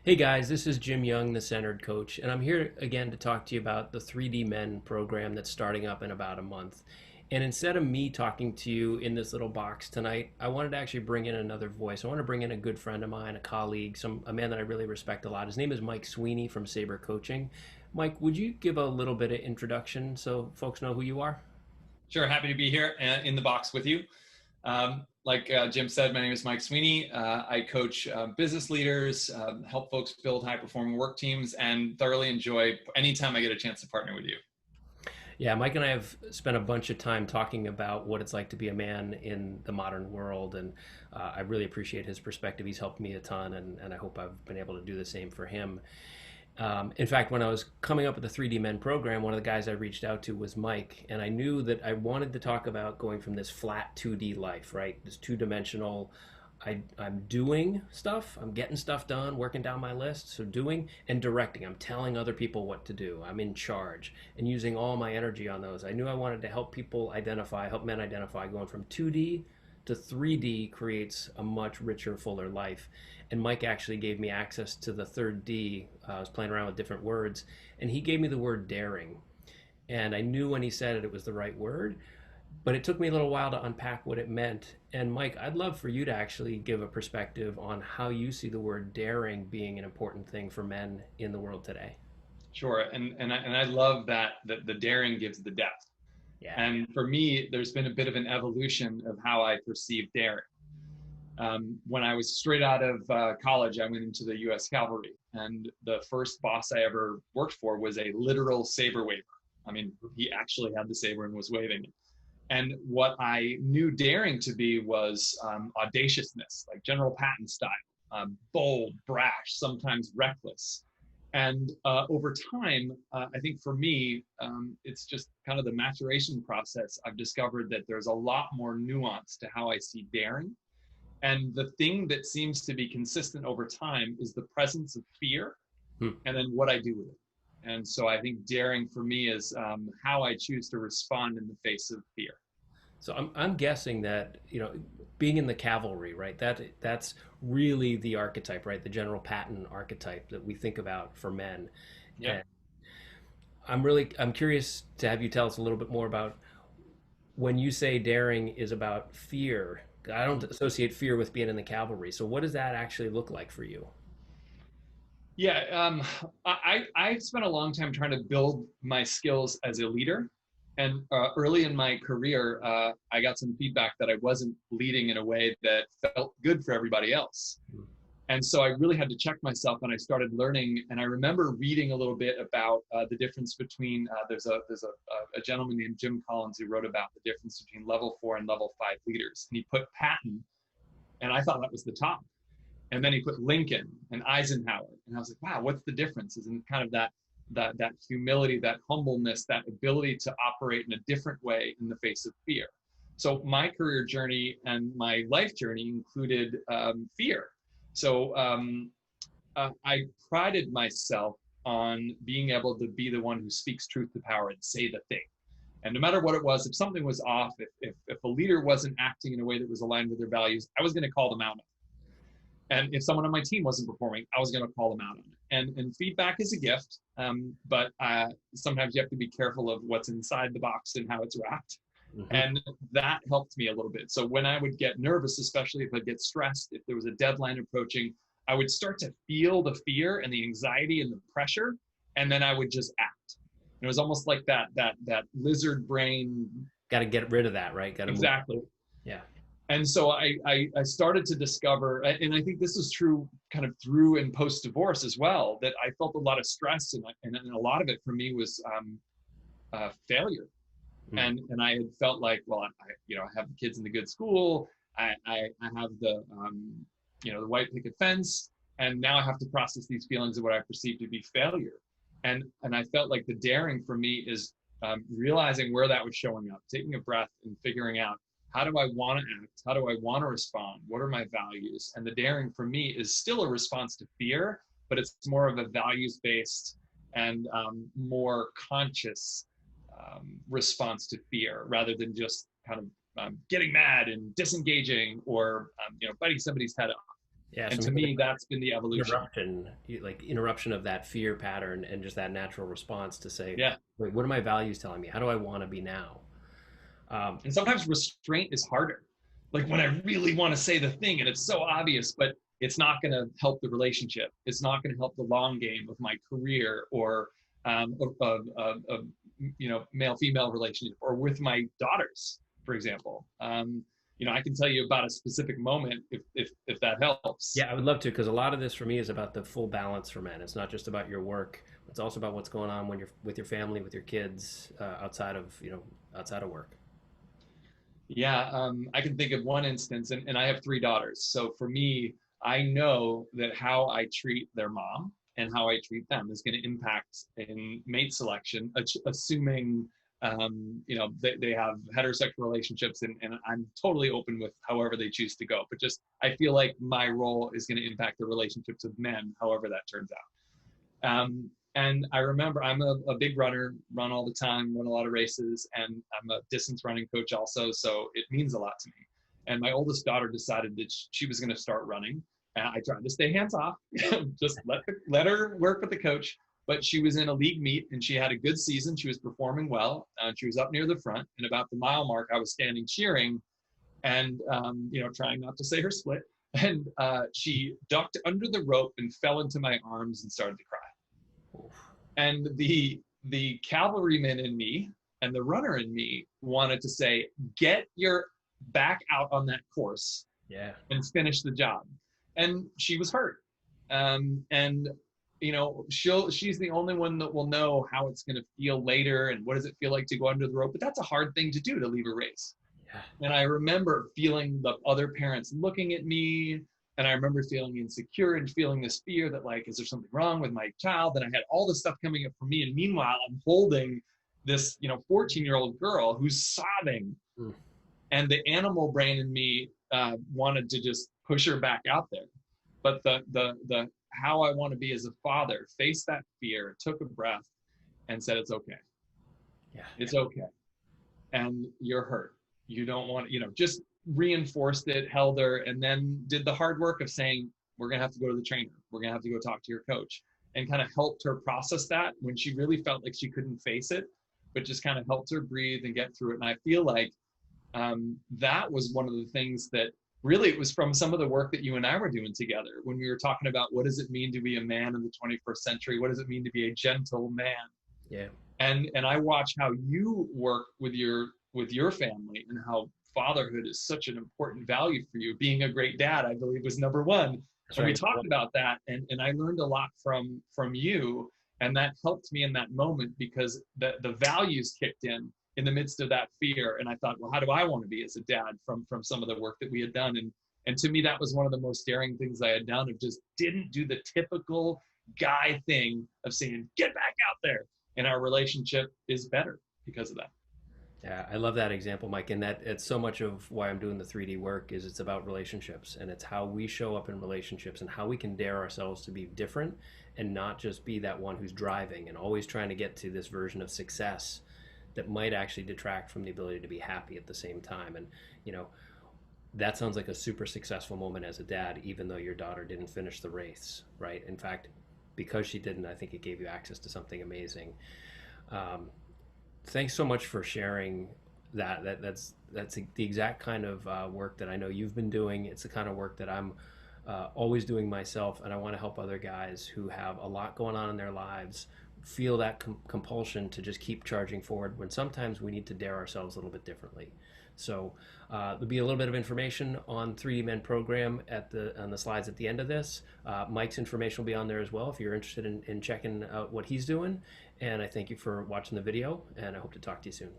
Hey guys, this is Jim Young, the Centered Coach, and I'm here again to talk to you about the 3D Men program that's starting up in about a month. And instead of me talking to you in this little box tonight, I wanted to actually bring in another voice. I want to bring in a good friend of mine, a colleague, a man that I really respect a lot. His name is Mike Sweeney from Saber Coaching. Mike, would you give a little bit of introduction so folks know who you are? Sure, happy to be here in the box with you. Like Jim said, my name is Mike Sweeney. I coach business leaders, help folks build high performing work teams, and thoroughly enjoy anytime I get a chance to partner with you. Yeah, Mike and I have spent a bunch of time talking about what it's like to be a man in the modern world, and I really appreciate his perspective. He's helped me a ton, and I hope I've been able to do the same for him. In fact, when I was coming up with the 3D Men program, one of the guys I reached out to was Mike, and I knew that I wanted to talk about going from this flat 2D life, right? This two dimensional. I'm doing stuff, I'm getting stuff done, working down my list. So, doing and directing, I'm telling other people what to do, I'm in charge, and using all my energy on those. I knew I wanted to help people identify, help men identify going from 2D to 3D creates a much richer, fuller life. And Mike actually gave me access to the third D. I was playing around with different words, and he gave me the word daring. And I knew when he said it, it was the right word, but it took me a little while to unpack what it meant. And Mike, I'd love for you to actually give a perspective on how you see the word daring being an important thing for men in the world today. Sure, and I love that the daring gives the depth. Yeah. And for me, there's been a bit of an evolution of how I perceive daring. When I was straight out of college, I went into the U.S. Cavalry, and the first boss I ever worked for was a literal saber waver. I mean, he actually had the saber and was waving it. And what I knew daring to be was audaciousness, like General Patton style, bold, brash, sometimes reckless. And over time, I think for me, it's just kind of the maturation process. I've discovered that there's a lot more nuance to how I see daring. And the thing that seems to be consistent over time is the presence of fear Hmm. and then what I do with it. And so I think daring for me is how I choose to respond in the face of fear. So I'm guessing that being in the cavalry, right? That's really the archetype, right? The General Patton archetype that we think about for men. Yeah. And I'm curious to have you tell us a little bit more about when you say daring is about fear. I don't associate fear with being in the cavalry. So what does that actually look like for you? Yeah, I spent a long time trying to build my skills as a leader, and early in my career, I got some feedback that I wasn't leading in a way that felt good for everybody else, and so I really had to check myself, and I started learning. And I remember reading a little bit about the difference between there's a gentleman named Jim Collins who wrote about the difference between level 4 and level 5 leaders, and he put Patton, and I thought that was the top. And then he put Lincoln and Eisenhower, and I was like, wow, what's the difference? Isn't kind of that humility, that humbleness, that ability to operate in a different way in the face of fear. So my career journey and my life journey included fear. So I prided myself on being able to be the one who speaks truth to power and say the thing. And no matter what it was, if something was off, if a leader wasn't acting in a way that was aligned with their values, I was going to call them out. And if someone on my team wasn't performing, I was going to call them out on it. And feedback is a gift, but sometimes you have to be careful of what's inside the box and how it's wrapped. Hmm. And that helped me a little bit. So when I would get nervous, especially if I get stressed, if there was a deadline approaching, I would start to feel the fear and the anxiety and the pressure, and then I would just act. It was almost like that lizard brain. Got to get rid of that, right? Got to move. Exactly. Yeah. And so I started to discover, and I think this is true kind of through and post divorce as well, that I felt a lot of stress, and a lot of it for me was failure. Mm. And I had felt like, well, I have the kids in the good school, I have the white picket fence, and now I have to process these feelings of what I perceive to be failure. And I felt like the daring for me is realizing where that was showing up, taking a breath and figuring out, how do I want to act? How do I want to respond? What are my values? And the daring for me is still a response to fear, but it's more of a values-based and more conscious response to fear rather than just kind of getting mad and disengaging or biting somebody's head off. Yeah, And so to maybe me, that's been the evolution. like interruption of that fear pattern and just that natural response to say, Yeah. wait, what are my values telling me? How do I want to be now? And sometimes restraint is harder. Like when I really want to say the thing and it's so obvious, but it's not going to help the relationship. It's not going to help the long game of my career or male female relationship or with my daughters, for example. I can tell you about a specific moment if that helps. Yeah, I would love to, because a lot of this for me is about the full balance for men. It's not just about your work; it's also about what's going on when you're with your family, with your kids, outside of work. Yeah, I can think of one instance, and I have three daughters. So for me, I know that how I treat their mom and how I treat them is going to impact in mate selection, assuming they have heterosexual relationships, and I'm totally open with however they choose to go. But just I feel like my role is going to impact the relationships with men, however that turns out. And I remember I'm a big runner, run all the time, run a lot of races, and I'm a distance running coach also, so it means a lot to me. And my oldest daughter decided that she was going to start running. And I tried to stay hands off, just let her work with the coach. But she was in a league meet and she had a good season. She was performing well. She was up near the front, and about the mile mark, I was standing cheering, and trying not to say her split. And she ducked under the rope and fell into my arms and started to cry. And the cavalryman in me and the runner in me wanted to say, get your back out on that course, Yeah, and finish the job. And she was hurt. And she's the only one that will know how it's going to feel later and what does it feel like to go under the rope. But that's a hard thing to do, to leave a race. yeah, And I remember feeling the other parents looking at me, and I remember feeling insecure and feeling this fear that, like, is there something wrong with my child? And I had all this stuff coming up for me. And meanwhile, I'm holding this, 14-year-old girl who's sobbing. mm, And the animal brain in me wanted to just push her back out there. But the how I want to be as a father faced that fear, took a breath, and said, it's okay. yeah, It's okay. And you're hurt. You don't want, just reinforced it, held her, and then did the hard work of saying, we're going to have to go to the trainer. We're going to have to go talk to your coach, and kind of helped her process that when she really felt like she couldn't face it, but just kind of helped her breathe and get through it. And I feel like that was one of the things that really, it was from some of the work that you and I were doing together when we were talking about what does it mean to be a man in the 21st century? What does it mean to be a gentle man? yeah. And I watch how you work with your family, and how fatherhood is such an important value for you. Being a great dad, I believe, was number one. That's And we right. talked about that, and I learned a lot from you, and that helped me in that moment, because the values kicked in the midst of that fear. And I thought, well, how do I want to be as a dad from some of the work that we had done? And to me, that was one of the most daring things I had done, of just didn't do the typical guy thing of saying, get back out there. And our relationship is better because of that. Yeah, I love that example, Mike. And that it's so much of why I'm doing the 3D work is it's about relationships, and it's how we show up in relationships and how we can dare ourselves to be different and not just be that one who's driving and always trying to get to this version of success that might actually detract from the ability to be happy at the same time. And, that sounds like a super successful moment as a dad, even though your daughter didn't finish the race, right? In fact, because she didn't, I think it gave you access to something amazing. Um, Thanks so much for sharing that. That's the exact kind of work that I know you've been doing. It's the kind of work that I'm always doing myself, and I want to help other guys who have a lot going on in their lives feel that compulsion to just keep charging forward when sometimes we need to dare ourselves a little bit differently. So there'll be a little bit of information on 3D Men program on the slides at the end of this. Mike's information will be on there as well if you're interested in checking out what he's doing. And I thank you for watching the video, and I hope to talk to you soon.